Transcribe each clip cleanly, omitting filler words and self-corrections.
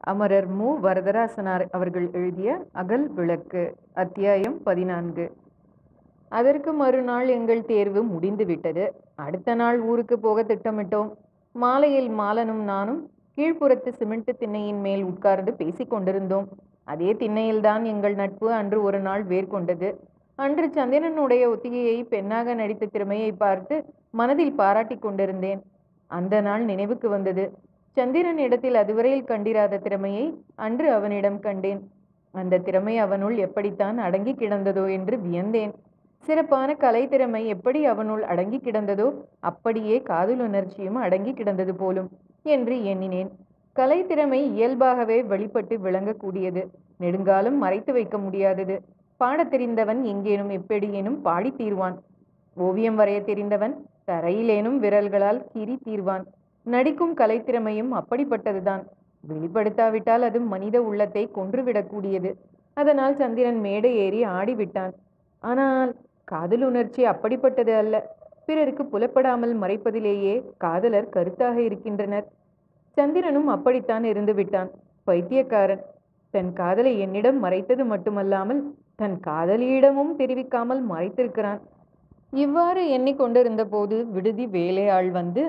அமரர் மு. வரதராசனார் அவர்கள் எழுதிய அகல் விளக்கு. அத்தியாயம் 14. அதற்கு மறுநாள் எங்கள் தேர்வு முடிந்துவிட்டது. அடுத்த நாள் ஊருக்கு போக திட்டமிட்டோம். மாலையில் மாலனும் நானும் கீழ்ப்புறத்து சிமெண்ட் திண்ணையின் மேல் உட்கார்ந்து பேசிக் கொண்டிருந்தோம். அதே திண்ணையில்தான் எங்கள் நட்பு அன்று ஒரு நாள் வேர்கொண்டது. அன்று சந்திரனுடைய ஒத்திகையை பெண்ணாக நடித்த திறமையை பார்த்து மனதில் பாராட்டி கொண்டிருந்தேன். அந்த நாள் நினைவுக்கு வந்தது. சந்திரன் இடத்தில் அதுவரையில் கண்டிராத திறமையை அன்று அவனிடம் கண்டேன். அந்த திறமை அவனுள் எப்படித்தான் அடங்கி கிடந்ததோ என்று வியந்தேன். சிறப்பான கலை திறமை எப்படி அவனுள் அடங்கி கிடந்ததோ அப்படியே காதலுணர்ச்சியும் அடங்கி கிடந்தது போலும் என்று எண்ணினேன். கலை திறமை இயல்பாகவே வெளிப்பட்டு விளங்கக்கூடியது, நெடுங்காலம் மறைத்து வைக்க முடியாதது. பாடத் தெரிந்தவன் எங்கேனும் எப்படியேனும் பாடி தீர்வான். ஓவியம் வரைய தெரிந்தவன் தரையிலேனும் விரல்களால் கீறி தீர்வான். நடிக்கும் கலைத்திறமையும் அப்படிப்பட்டதுதான். வெளிப்படுத்தாவிட்டால் அது மனித உள்ளத்தை கொன்றுவிடக்கூடியது. அதனால் சந்திரன் மேடை ஏறி ஆடிவிட்டான். ஆனால் காதலுணர்ச்சி அப்படிப்பட்டது அல்ல. பிறருக்கு புலப்படாமல் மறைப்பதிலேயே காதலர் கருத்தாக இருக்கின்றனர். சந்திரனும் அப்படித்தான் இருந்து விட்டான். பைத்தியக்காரன். தன் காதலை என்னிடம் மறைத்தது மட்டுமல்லாமல் தன் காதலியிடமும் தெரிவிக்காமல் மறைத்திருக்கிறான். இவ்வாறு எண்ணிக்கொண்டிருந்த போது விடுதி வேலையாள் வந்து,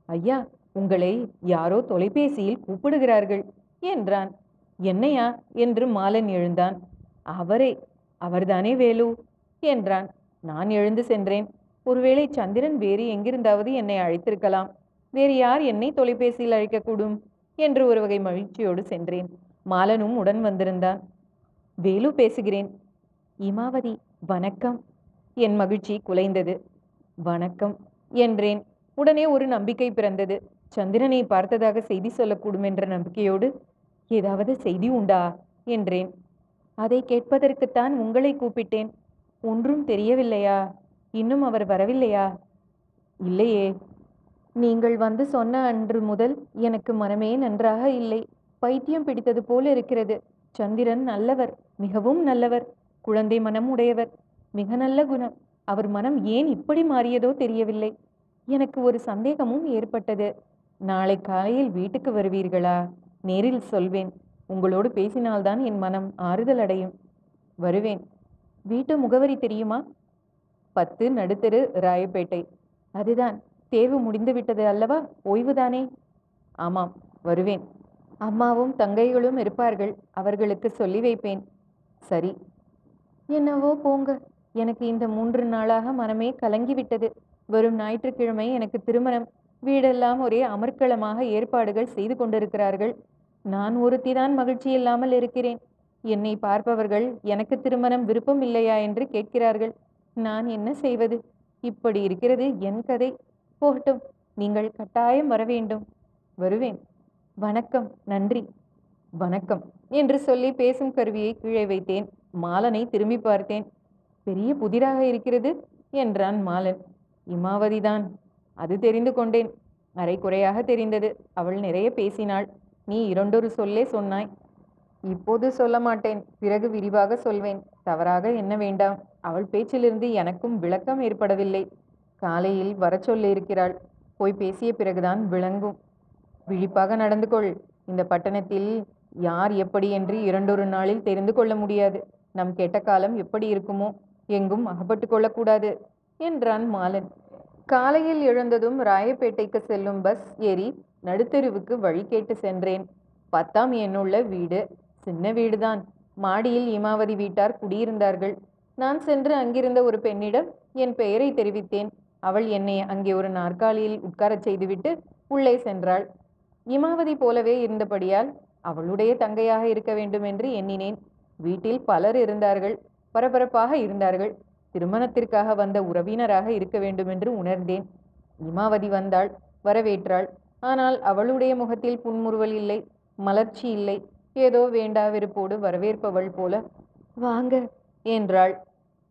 ஐயா, உங்களை யாரோ தொலைபேசியில் கூப்பிடுகிறார்கள் என்றான். என்னையா என்று மாலன் எழுந்தான். அவரே, அவர்தானே வேலு என்றான். நான் எழுந்து சென்றேன். ஒருவேளை சந்திரன் வேறு எங்கிருந்தாவது என்னை அழைத்திருக்கலாம். வேறு யார் என்னை தொலைபேசியில் அழைக்கக்கூடும் என்று ஒரு வகை மகிழ்ச்சியோடு சென்றேன். மாலனும் உடன் வந்திருந்தான். வேலு பேசுகிறேன். இமாவதி, வணக்கம். என் மகிழ்ச்சி குலைந்தது. வணக்கம் என்றேன். உடனே ஒரு நம்பிக்கை பிறந்தது. சந்திரனை பார்த்ததாக செய்தி சொல்லக்கூடும் என்ற நம்பிக்கையோடு, ஏதாவது செய்தி உண்டா என்றேன். அதை கேட்பதற்குத்தான் உங்களை கூப்பிட்டேன். ஒன்றும் தெரியவில்லையா? இன்னும் அவர் வரவில்லையா? இல்லையே. நீங்கள் வந்து சொன்ன அன்று முதல் எனக்கு மனமே நன்றாக இல்லை. பைத்தியம் பிடித்தது போல இருக்கிறது. சந்திரன் நல்லவர், மிகவும் நல்லவர். குழந்தை மனம் உடையவர், மிக நல்ல குணம். அவர் மனம் ஏன் இப்படி மாறியதோ தெரியவில்லை. எனக்கு ஒரு சந்தேகமும் ஏற்பட்டது. நாளை காலையில் வீட்டுக்கு வருவீர்களா? நேரில் சொல்வேன். உங்களோடு பேசினால்தான் என் மனம் ஆறுதல் அடையும். வருவேன். வீட்டு முகவரி தெரியுமா? 10 நடுத்தெரு, ராயப்பேட்டை. அதுதான். தேர்வு முடிந்து விட்டது அல்லவா? ஓய்வுதானே? ஆமாம், வருவேன். அம்மாவும் தங்கைகளும் இருப்பார்கள். அவர்களுக்கு சொல்லி வைப்பேன். சரி. என்னவோ போங்க. எனக்கு இந்த 3 நாளாக மனமே கலங்கிவிட்டது. வரும் ஞாயிற்றுக்கிழமை எனக்கு திருமணம். வீடெல்லாம் ஒரே அமர்க்களமாக ஏற்பாடுகள் செய்து கொண்டிருக்கிறார்கள். நான் ஒருத்திதான் மகிழ்ச்சி இல்லாமல் இருக்கிறேன். என்னை பார்ப்பவர்கள் எனக்கு திருமணம் விருப்பம் இல்லையா என்று கேட்கிறார்கள். நான் என்ன செய்வது? இப்படி இருக்கிறது என் கதை. போகட்டும், நீங்கள் கட்டாயம் வர வேண்டும். வருவேன். வணக்கம், நன்றி. வணக்கம் என்று சொல்லி பேசும் கருவியை கீழே வைத்தேன். மாலனை திரும்பி பார்த்தேன். பெரிய புதிராக இருக்கிறது என்றான் மாலன். இமாவதிதான். அது தெரிந்து கொண்டேன். அரை குறையாக தெரிந்தது. அவள் நிறைய பேசினாள். நீ 2 சொல்லே சொன்னாய். இப்போது சொல்ல மாட்டேன். பிறகு விரிவாக சொல்வேன். தவறாக எண்ண வேண்டாம். அவள் பேச்சிலிருந்து எனக்கும் விளக்கம் ஏற்படவில்லை. காலையில் வர சொல்ல இருக்கிறாள். போய் பேசிய பிறகுதான் விளங்கும். விழிப்பாக நடந்து கொள். இந்த பட்டணத்தில் யார் எப்படி என்று 2 நாளில் தெரிந்து கொள்ள முடியாது. நம் கெட்ட காலம் எப்படி இருக்குமோ? எங்கும் அகப்பட்டு கொள்ளக்கூடாது என்றான் மாலன். காலையில் எழுந்ததும் ராயப்பேட்டைக்கு செல்லும் பஸ் ஏறி நடுத்தெருவுக்கு வழி கேட்டு சென்றேன். 10ஆம் எண்ணுள்ள வீடு. சின்ன வீடுதான். மாடியில் இமாவதி வீட்டார் குடியிருந்தார்கள். நான் சென்று அங்கிருந்த ஒரு பெண்ணிடம் என் பெயரை தெரிவித்தேன். அவள் என்னை அங்கே ஒரு நாற்காலியில் உட்காரச் செய்துவிட்டு உள்ளே சென்றாள். இமாவதி போலவே இருந்தபடியால் அவளுடைய தங்கையாக இருக்க வேண்டும் என்று எண்ணினேன். வீட்டில் பலர் இருந்தார்கள். பரபரப்பாக இருந்தார்கள். திருமணத்திற்காக வந்த உறவினராக இருக்க வேண்டும் என்று உணர்ந்தேன். இமாவதி வந்தாள், வரவேற்றாள். ஆனால் அவளுடைய முகத்தில் புன்முறுவல் இல்லை, மலர்ச்சி இல்லை. ஏதோ வேண்டா வெறுப்போடு வரவேற்பவள் போல வாங்க என்றாள்.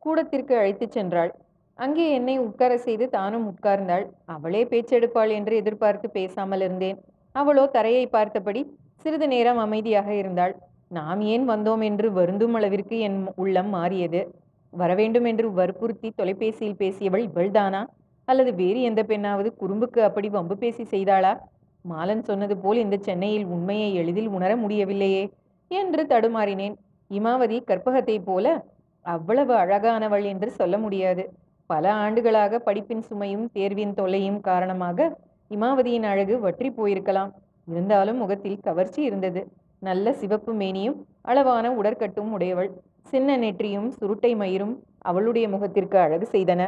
கூடத்திற்கு அழைத்துச் சென்றாள். அங்கே என்னை உட்கார செய்து தானும் உட்கார்ந்தாள். அவளே பேச்செடுப்பாள் என்று எதிர்பார்த்து பேசாமல் இருந்தேன். அவளோ தரையை பார்த்தபடி சிறிது நேரம் அமைதியாக இருந்தாள். நாம் ஏன் வந்தோம் என்று வருந்தும் அளவிற்கு என் உள்ளம் மாறியது. வரவேண்டும் என்று வற்புறுத்தி தொலைபேசியில் பேசியவள் இவள்தானா? அல்லது வேறு எந்த பெண்ணாவது குறும்புக்கு அப்படி வம்பு பேசி செய்தாளா? மாலன் சொன்னது போல் இந்த சென்னையில் உண்மையை எளிதில் உணர முடியவில்லையே என்று தடுமாறினேன். இமாவதி கற்பகத்தை போல அவ்வளவு அழகானவள் என்று சொல்ல முடியாது. பல ஆண்டுகளாக படிப்பின் சுமையும் தேர்வின் தொல்லையும் காரணமாக இமாவதியின் அழகு வற்றி போயிருக்கலாம். இருந்தாலும் முகத்தில் கவர்ச்சி இருந்தது. நல்ல சிவப்பு மேனியும் அளவான உடற்கட்டும் உடையவள். சின்ன நெற்றியும் சுருட்டை மயிரும் அவளுடைய முகத்திற்கு அழகு செய்தன.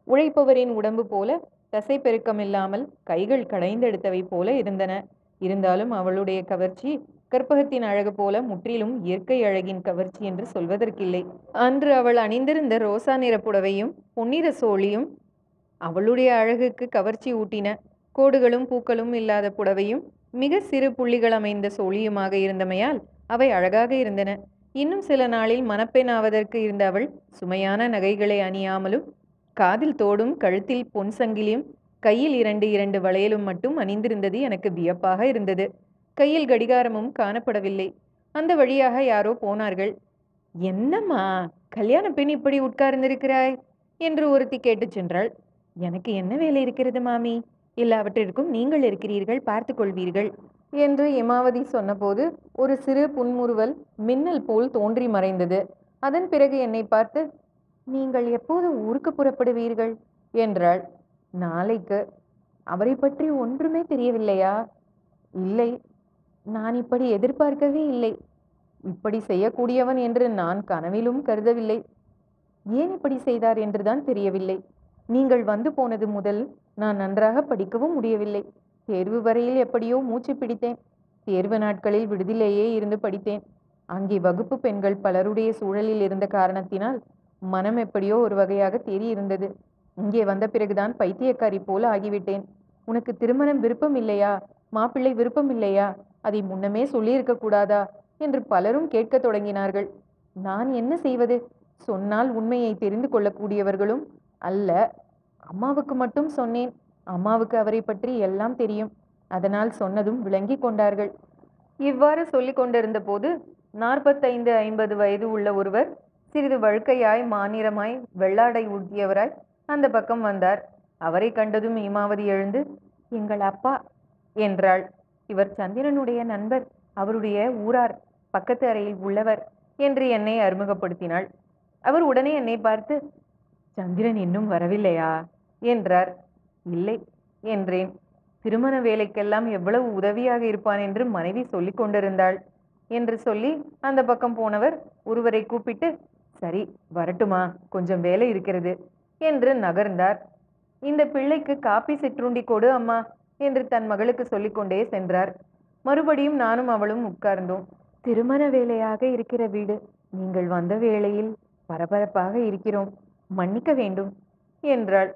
உழைப்பவரின் உடம்பு போல தசை பெருக்கமில்லாமல் கைகள் கடைந்தெடுத்தவை போல இருந்தன. இருந்தாலும் அவளுடைய கவர்ச்சி கற்பகத்தின் அழகு போல முற்றிலும் இயற்கை அழகின் கவர்ச்சி என்று சொல்வதற்கில்லை. அன்று அவள் அணிந்திருந்த ரோசா நிற புடவையும் பொன்னிற சோழியும் அவளுடைய அழகுக்கு கவர்ச்சி ஊட்டின. கோடுகளும் பூக்களும் இல்லாத புடவையும் மிக சிறு புள்ளிகள் அமைந்த சோழியுமாக இருந்தமையால் அவை அழகாக இருந்தன. இன்னும் சில நாளில் மணப்பெண் ஆவதற்கு இருந்த அவள் சுமையான நகைகளை அணியாமலும் காதில் தோடும் கழுத்தில் பொன் சங்கிலியும் கையில் இரண்டு வளையலும் மட்டும் அணிந்திருந்தது எனக்கு வியப்பாக இருந்தது. கையில் கடிகாரமும் காணப்படவில்லை. அந்த வழியாக யாரோ போனார்கள். என்னம்மா கல்யாண பெண் இப்படி உட்கார்ந்திருக்கிறாய் என்று ஒருத்தி கேட்டுச் சென்றாள். எனக்கு என்ன வேலை இருக்கிறது மாமி? எல்லாவற்றிற்கும் நீங்கள் இருக்கிறீர்கள், பார்த்து கொள்வீர்கள் என்று இமாவதி சொன்னபோது ஒரு சிறு புன்முறுவல் மின்னல் போல் தோன்றி மறைந்தது. அதன் பிறகு என்னை பார்த்து, நீங்கள் எப்போது ஊருக்கு புறப்படுவீர்கள் என்றாள். நாளைக்கு. அவரை பற்றி ஒன்றுமே தெரியவில்லையா? இல்லை, நான் இப்படி எதிர்பார்க்கவே இல்லை. இப்படி செய்யக்கூடியவன் என்று நான் கனவிலும் கருதவில்லை. ஏன் இப்படி செய்தார் என்றுதான் தெரியவில்லை. நீங்கள் வந்து போனது முதல் நான் நன்றாக படிக்கவும் முடியவில்லை. தேர்வு வரையில் எப்படியோ மூச்சு பிடித்தேன். தேர்வு நாட்களில் விடுதியிலேயே இருந்து படித்தேன். அங்கே வகுப்பு பெண்கள் பலருடைய சூழலில் இருந்த காரணத்தினால் மனம் எப்படியோ ஒரு வகையாக தேறி இருந்தது. இங்கே வந்த பிறகுதான் பைத்தியக்காரி போல ஆகிவிட்டேன். உனக்கு திருமணம் விருப்பம் இல்லையா? மாப்பிள்ளை விருப்பம் இல்லையா? அதை முன்னமே சொல்லியிருக்க கூடாதா என்று பலரும் கேட்க தொடங்கினார்கள். நான் என்ன செய்வது? சொன்னால் உண்மையை தெரிந்து கொள்ளக்கூடியவர்களும் அல்ல. அம்மாவுக்கு மட்டும் சொன்னேன். அம்மாவுக்கு அவரை பற்றி எல்லாம் தெரியும். அதனால் சொன்னதும் விளங்கி கொண்டார்கள். இவ்வாறு சொல்லிக் கொண்டிருந்த போது 45-50 வயது உள்ள ஒருவர் சிறிது வழுக்கையாய் மாநிறமாய் வெள்ளாடை ஊட்டியவராய் அந்த பக்கம் வந்தார். அவரை கண்டதும் இமாவதி எழுந்து, எங்கள் அப்பா என்றாள். இவர் சந்திரனுடைய நண்பர், அவருடைய ஊரார், பக்கத்து அறையில் உள்ளவர் என்று என்னை அறிமுகப்படுத்தினாள். அவர் உடனே என்னை பார்த்து, சந்திரன் இன்னும் வரவில்லையா என்றார். இல்லை என்றேன். திருமண வேலைக்கெல்லாம் எவ்வளவு உதவியாக இருப்பான் என்று மனைவி சொல்லிக் கொண்டிருந்தாள் என்று சொல்லி அந்த பக்கம் போனவர் ஒருவரை கூப்பிட்டு, சரி வரட்டுமா, கொஞ்சம் வேலை இருக்கிறது என்று நகர்ந்தார். இந்த பிள்ளைக்கு காப்பி சிற்றுண்டி கொடு அம்மா என்று தன் மகளுக்கு சொல்லிக்கொண்டே சென்றார். மறுபடியும் நானும் அவளும் உட்கார்ந்தோம். திருமண வேலையாக இருக்கிற வீடு. நீங்கள் வந்த வேளையில் பரபரப்பாக இருக்கிறோம், மன்னிக்க வேண்டும் என்றாள்.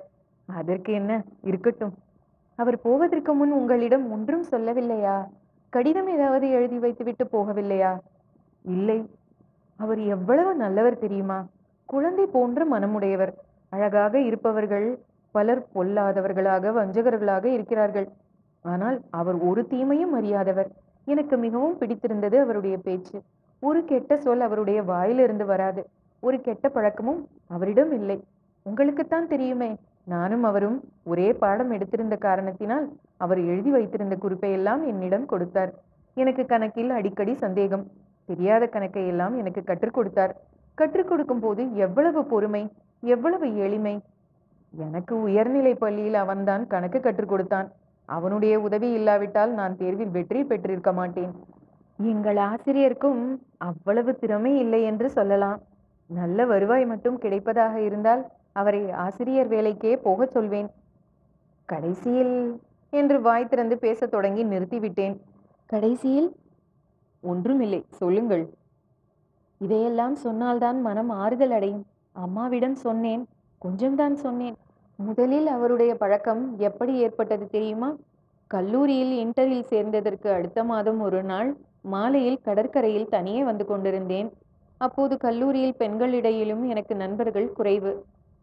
அதற்கு என்ன, இருக்கட்டும். அவர் போவதற்கு முன் உங்களிடம் ஒன்றும் சொல்லவில்லையா? கடிதம் ஏதாவது எழுதி வைத்துவிட்டு போகவில்லையா? இல்லை. அவர் எவ்வளவு நல்லவர் தெரியுமா? குழந்தை போன்ற மனமுடையவர். அழகாக இருப்பவர்கள் பலர் பொல்லாதவர்களாக வஞ்சகர்களாக இருக்கிறார்கள். ஆனால் அவர் ஒரு தீமையும் அறியாதவர். எனக்கு மிகவும் பிடித்திருந்தது அவருடைய பேச்சு. ஒரு கெட்ட சொல் அவருடைய வாயிலிருந்து வராது. ஒரு கெட்ட பழக்கமும் அவரிடம் இல்லை. உங்களுக்குத்தான் தெரியுமே, நானும் அவரும் ஒரே பாடம் எடுத்திருந்த காரணத்தினால் அவர் எழுதி வைத்திருந்த குறிப்பையெல்லாம் என்னிடம் கொடுத்தார். எனக்கு கணக்கில் அடிக்கடி சந்தேகம். தெரியாத கணக்கையெல்லாம் எனக்கு கற்றுக் கொடுத்தார். கற்றுக் கொடுக்கும் போது எவ்வளவு பொறுமை, எவ்வளவு எளிமை. எனக்கு உயர்நிலை பள்ளியில் அவன்தான் கணக்கு கற்றுக் கொடுத்தான். அவனுடைய உதவி இல்லாவிட்டால் நான் தேர்வில் வெற்றி பெற்றிருக்க மாட்டேன். எங்கள் ஆசிரியருக்கும் அவ்வளவு திறமை இல்லை என்று சொல்லலாம். நல்ல வருவாய் மட்டும் கிடைப்பதாக இருந்தால் அவரை ஆசிரியர் வேலைக்கே போகச் சொல்வேன். கடைசியில் என்று வாய் திறந்து பேசத் தொடங்கி நிறுத்திவிட்டேன். கடைசியில் ஒன்றுமில்லை, சொல்லுங்கள். இதையெல்லாம் சொன்னால்தான் மனம் ஆறுதல் அடையும். அம்மாவிடம் சொன்னேன், கொஞ்சம்தான் சொன்னேன். முதலில் அவருடைய பழக்கம் எப்படி ஏற்பட்டது தெரியுமா? கல்லூரியில் இன்டரில் சேர்ந்ததற்கு அடுத்த மாதம் ஒரு நாள் மாலையில் கடற்கரையில் தனியே வந்து கொண்டிருந்தேன். அப்போது கல்லூரியில் பெண்களிடையிலும் எனக்கு நண்பர்கள் குறைவு.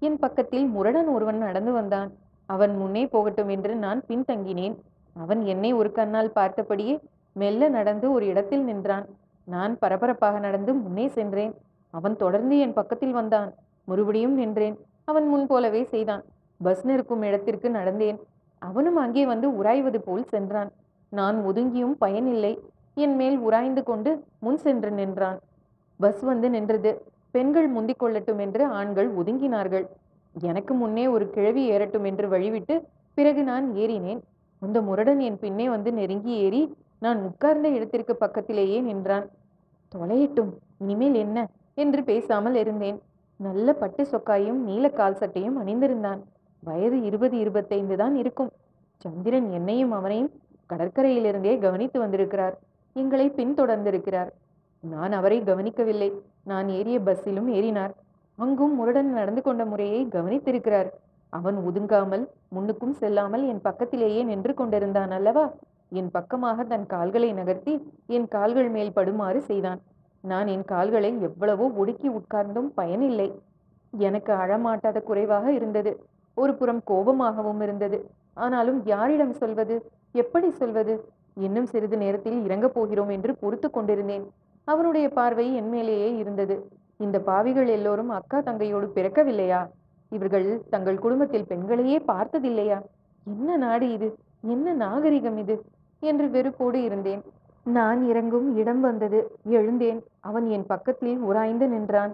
என் பக்கத்தில் முரடன் ஒருவன் நடந்து வந்தான். அவன் முன்னே போகட்டும் என்று நான் பின்தங்கினேன். அவன் என்னை ஒரு கண்ணால் பார்த்தபடியே மெல்ல நடந்து ஒரு இடத்தில் நின்றான். நான் பரபரப்பாக நடந்து முன்னே சென்றேன். அவன் தொடர்ந்து என் பக்கத்தில் வந்தான். மறுபடியும் நின்றேன். அவன் முன் போலவே செய்தான். பஸ் நிற்கும் இடத்திற்கு நடந்தேன். அவனும் அங்கே வந்து உராய்வது போல் சென்றான். நான் ஒதுங்கியும் பயனில்லை. என் மேல் உராய்ந்து கொண்டு முன் சென்று நின்றான். பஸ் வந்து நின்றது. பெண்கள் முந்திக் கொள்ளட்டும் என்று ஆண்கள் ஒதுங்கினார்கள். எனக்கு முன்னே ஒரு கிழவி ஏறட்டும் என்று வழிவிட்டு பிறகு நான் ஏறினேன். அந்த முரடன் என் பின்னே வந்து நெருங்கி ஏறி நான் உட்கார்ந்த இடத்திற்கு பக்கத்திலேயே நின்றான். தொலையட்டும், இனிமேல் என்ன என்று பேசாமல் இருந்தேன். நல்ல பட்டு சொக்காயும் நீல கால் சட்டையும் அணிந்திருந்தான். வயது 20-25 தான் இருக்கும். சந்திரன் என்னையும் அவனையும் கடற்கரையிலிருந்தே கவனித்து வந்திருக்கிறார். எங்களை பின்தொடர்ந்திருக்கிறார். நான் அவரை கவனிக்கவில்லை. நான் ஏறிய பஸ்ஸிலும் ஏறினார். அங்கும் முரடன் நடந்து கொண்ட முறையை கவனித்திருக்கிறார். அவன் ஒதுங்காமல் முன்னுக்கும் செல்லாமல் என் பக்கத்திலேயே நின்று கொண்டிருந்தான் அல்லவா? என் பக்கமாக தன் கால்களை நகர்த்தி என் கால்கள் மேல் படுமாறு செய்தான். நான் என் கால்களை எவ்வளவோ ஒடுக்கி உட்கார்ந்தும் பயனில்லை. எனக்கு அழமாட்டாத குறைவாக இருந்தது. ஒரு புறம் கோபமாகவும் இருந்தது. ஆனாலும் யாரிடம் சொல்வது, எப்படி சொல்வது? இன்னும் சிறிது நேரத்தில் இறங்கப் போகிறோம் என்று பொறுத்து கொண்டிருந்தேன். அவனுடைய பார்வை என் மேலேயே இருந்தது. இந்த பாவிகள் எல்லோரும் அக்கா தங்கையோடு பிறக்கவில்லையா? இவர்கள் தங்கள் குடும்பத்தில் பெண்களையே பார்த்ததில்லையா? என்ன நாடு இது? என்ன நாகரிகம் இது என்று வெறுப்போடு இருந்தேன். நான் இறங்கும் இடம் வந்தது. எழுந்தேன். அவன் என் பக்கத்தில் உராய்ந்து நின்றான்.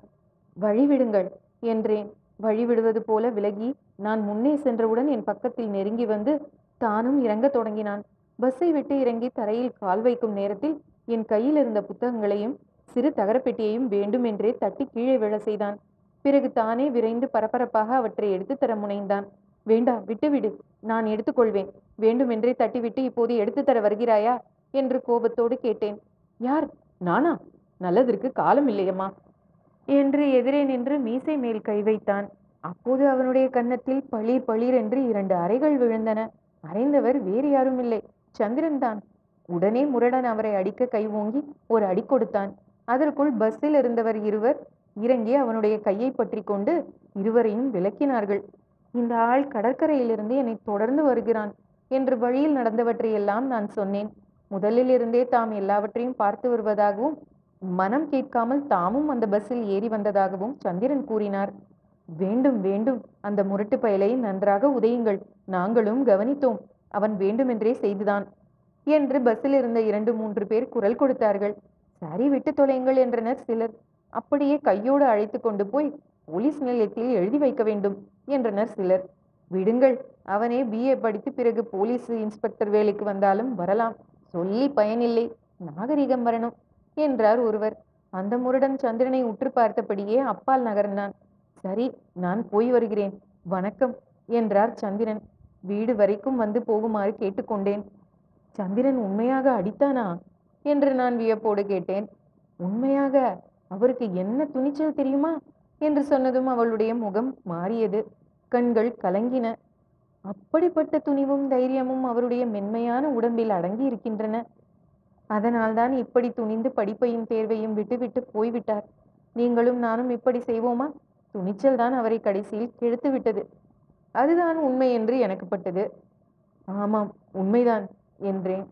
வழிவிடுங்கள் என்றேன். வழிவிடுவது போல விலகி நான் முன்னே சென்றவுடன் என் பக்கத்தில் நெருங்கி வந்து தானும் இறங்கத் தொடங்கினான். பஸ்ஸை விட்டு இறங்கி தரையில் கால் வைக்கும் நேரத்தில் என் கையில் இருந்த புத்தகங்களையும் சிறு தகரப்பெட்டியையும் வேண்டுமென்றே தட்டி கீழே விழ செய்தான். பிறகு தானே விரைந்து பரபரப்பாக அவற்றை எடுத்து தர முனைந்தான். வேண்டாம், விட்டுவிடு, நான் எடுத்துக்கொள்வேன். வேண்டுமென்றே தட்டிவிட்டு இப்போது எடுத்து தர வருகிறாயா என்று கோபத்தோடு கேட்டேன். யார்? நானா? நல்லதற்கு காலம் இல்லையம்மா என்று எதிரே நின்று மீசை மேல் கை வைத்தான். அப்போது அவனுடைய கன்னத்தில் பளீர் பளீர் என்று 2 அறைகள் விழுந்தன. அறைந்தவர் வேறு யாரும் இல்லை, சந்திரன் தான். உடனே முரடன் அவரை அடிக்க கை ஓங்கி ஒரு அடி கொடுத்தான். அதற்குள் பஸ்ஸில் இருந்தவர் இருவர் இறங்கி அவனுடைய கையை பற்றி கொண்டு இருவரையும் விலக்கினார்கள். இந்த ஆள் கடற்கரையிலிருந்து என்னை தொடர்ந்து வருகிறான் என்று வழியில் நடந்தவற்றையெல்லாம் நான் சொன்னேன். முதலில் இருந்தே தாம் எல்லாவற்றையும் பார்த்து வருவதாகவும் மனம் கேட்காமல் தாமும் அந்த பஸ்ஸில் ஏறி வந்ததாகவும் சந்திரன் கூறினார். வேண்டும் வேண்டும், அந்த முரட்டு பயலை நன்றாக உதையுங்கள், நாங்களும் கவனித்தோம், அவன் வேண்டுமென்றே செய்துதான் என்று பஸ்ஸில் இருந்த 2-3 பேர் குரல் கொடுத்தார்கள். சரி, விட்டு தொலையுங்கள் என்றனர் சிலர். அப்படியே கையோடு அழைத்து கொண்டு போய் போலீஸ் நிலையத்தில் எழுதி வைக்க வேண்டும் என்றனர் சிலர். விடுங்கள், அவனே BA படித்து பிறகு போலீஸ் இன்ஸ்பெக்டர் வேலைக்கு வந்தாலும் வரலாம், சொல்லி பயனில்லை, நாகரிகம் வரணும் என்றார் ஒருவர். அந்த முரடன் சந்திரனை உற்று பார்த்தபடியே அப்பால் நகர்ந்தான். சரி, நான் போய் வருகிறேன், வணக்கம் என்றார் சந்திரன். வீடு வரைக்கும் வந்து போகுமாறு கேட்டுக்கொண்டேன். சந்திரன் உண்மையாக அடித்தானா என்று நான் வியப்போடு கேட்டேன். உண்மையாக? அவருக்கு என்ன துணிச்சல் தெரியுமா என்று சொன்னதும் அவளுடைய முகம் மாறியது, கண்கள் கலங்கின. அப்படிப்பட்ட துணிவும் தைரியமும் அவருடைய மென்மையான உடம்பில் அடங்கி இருக்கின்றன. அதனால்தான் இப்படி துணிந்து படிப்பையும் தேர்வையும் விட்டுவிட்டு போய்விட்டார். நீங்களும் நானும் இப்படி செய்வோமா? துணிச்சல் தான் அவரை கடைசியில் கெடுத்து விட்டது. அதுதான் உண்மை என்று எனக்கு பட்டது. ஆமாம், உண்மைதான் என்றேன்.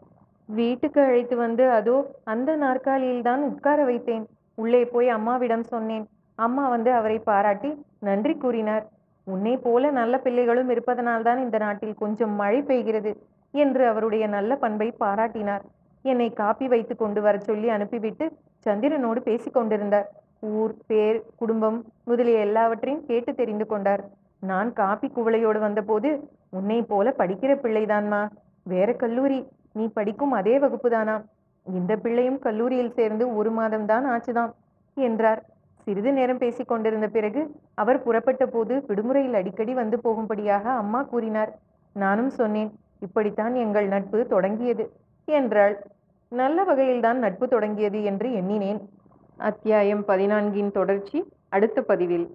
வீட்டுக்கு அழைத்து வந்து அதோ அந்த நாற்காலியில் தான் உட்கார வைத்தேன். உள்ளே போய் அம்மாவிடம் சொன்னேன். அம்மா வந்து அவரை பாராட்டி நன்றி கூறினார். உன்னை போல நல்ல பிள்ளைகளும் இருப்பதனால்தான் இந்த நாட்டில் கொஞ்சம் மழை பெய்கிறது என்று அவருடைய நல்ல பண்பை பாராட்டினார். என்னை காப்பி வைத்து கொண்டு வர சொல்லி அனுப்பிவிட்டு சந்திரனோடு பேசி கொண்டிருந்தார். ஊர், பேர், குடும்பம் முதலிய எல்லாவற்றையும் கேட்டு தெரிந்து கொண்டார். நான் காப்பி குவளையோடு வந்தபோது, உன்னை போல படிக்கிற பிள்ளைதான்மா, வேற கல்லூரி, நீ படிக்கும் அதே வகுப்பு தானாம், இந்த பிள்ளையும் கல்லூரியில் சேர்ந்து 1 மாதம்தான் ஆச்சுதாம் என்றார். சிறிது நேரம் பேசிக் கொண்டிருந்த பிறகு அவர் புறப்பட்ட போது விடுமுறையில் அடிக்கடி வந்து போகும்படியாக அம்மா கூறினார். நானும் சொன்னேன், இப்படித்தான் எங்கள் நட்பு தொடங்கியது என்றாள். நல்ல வகையில்தான் நட்பு தொடங்கியது என்று எண்ணினேன். அத்தியாயம் 14 தொடர்ச்சி அடுத்த பதிவில்.